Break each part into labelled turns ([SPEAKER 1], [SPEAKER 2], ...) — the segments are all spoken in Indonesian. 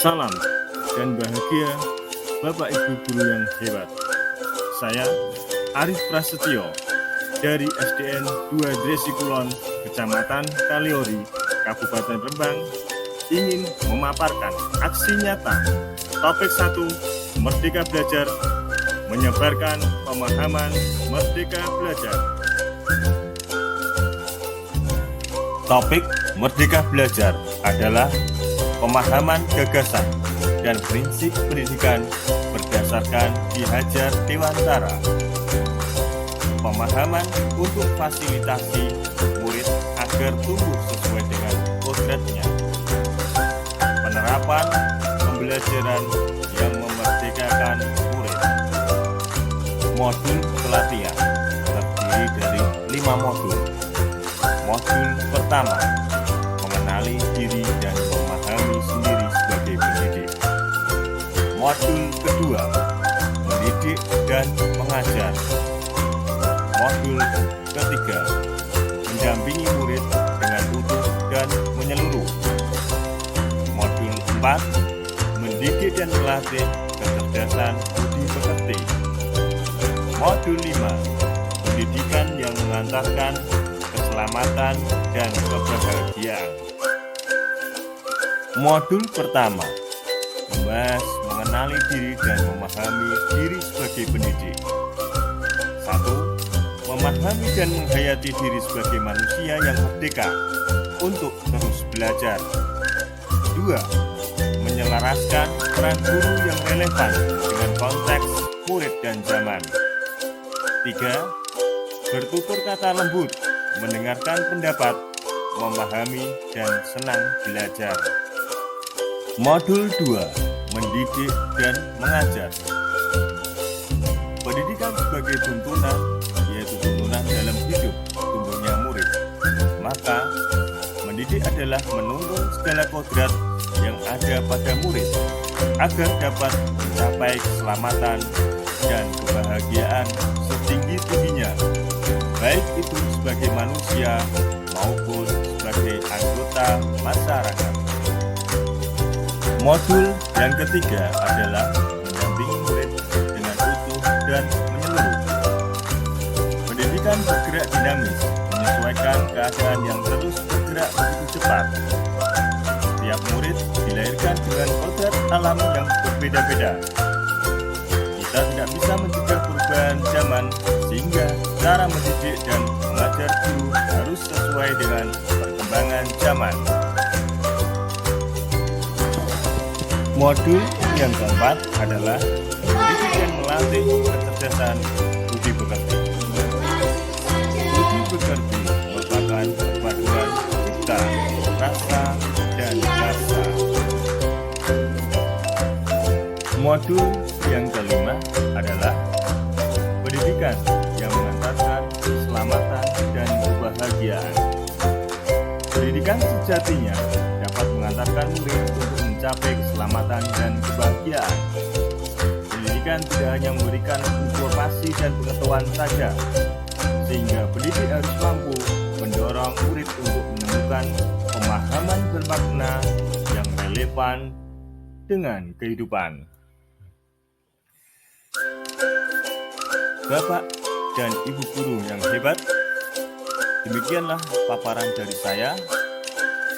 [SPEAKER 1] Salam dan bahagia Bapak Ibu guru yang hebat. Saya Arif Prasetyo dari SDN 2 Dresi Kulon, Kecamatan Kaliori, Kabupaten Rembang, ingin memaparkan aksi nyata topik 1 Merdeka Belajar, menyebarkan pemahaman Merdeka Belajar. Topik Merdeka Belajar adalah pemahaman gagasan dan prinsip pendidikan berdasarkan Ki Hajar Dewantara. Pemahaman untuk fasilitasi murid agar tumbuh sesuai dengan kodratnya. Penerapan pembelajaran yang memerdekakan murid. Modul pelatihan terdiri dari 5 modul. Modul pertama, mengenali diri dan memahami sendiri sebagai pendidik. Modul kedua, mendidik dan mengajar. Modul ketiga, mendampingi murid dengan utuh dan menyeluruh. Modul 4, mendidik dan melatih kecerdasan budi pekerti. Modul 5, pendidikan yang mengantarkan keselamatan dan kebahagiaan. Modul pertama, membahas mengenali diri dan memahami diri sebagai pendidik. 1. Memahami dan menghayati diri sebagai manusia yang merdeka untuk terus belajar. 2. Menyelaraskan peran guru yang relevan dengan konteks murid dan zaman. 3. Bertutur kata lembut, mendengarkan pendapat, memahami dan senang belajar. Modul 2, mendidik dan mengajar. Pendidikan sebagai tuntunan, yaitu tuntunan dalam hidup tumbuhnya murid. Maka, mendidik adalah menuntun segala kodrat yang ada pada murid agar dapat mencapai keselamatan dan kebahagiaan setinggi-tingginya, baik itu sebagai manusia maupun sebagai anggota masyarakat. Modul yang ketiga adalah mendampingi murid dengan utuh dan menyeluruh. Pendidikan bergerak dinamis, menyesuaikan keadaan yang terus bergerak begitu cepat. Setiap murid dilahirkan dengan kodrat alam yang berbeda-beda. Kita tidak bisa mencegah perubahan zaman, sehingga cara mendidik dan mengajar guru harus sesuai dengan perkembangan zaman. Modul yang keempat adalah mendidik dan melatih kecerdasan budi pekerti. Budi pekerti merupakan perpaduan cipta, rasa, dan rasa. Modul yang kelima adalah pendidikan yang mengantarkan keselamatan dan kebahagiaan. Pendidikan sejatinya dapat mengantarkan murid untuk mencapai keselamatan dan kebahagiaan. Pendidikan tidak hanya memberikan informasi dan pengetahuan saja, sehingga pendidik harus mampu mendorong murid untuk menemukan pemahaman bermakna yang relevan dengan kehidupan. Bapak dan Ibu guru yang hebat, demikianlah paparan dari saya.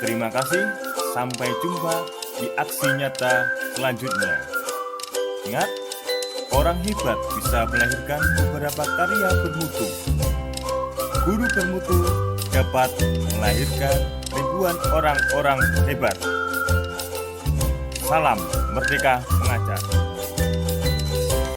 [SPEAKER 1] Terima kasih, sampai jumpa di aksi nyata selanjutnya. Ingat, orang hebat bisa melahirkan beberapa karya bermutu. Guru bermutu dapat melahirkan ribuan orang-orang hebat. Salam Merdeka Mengajar.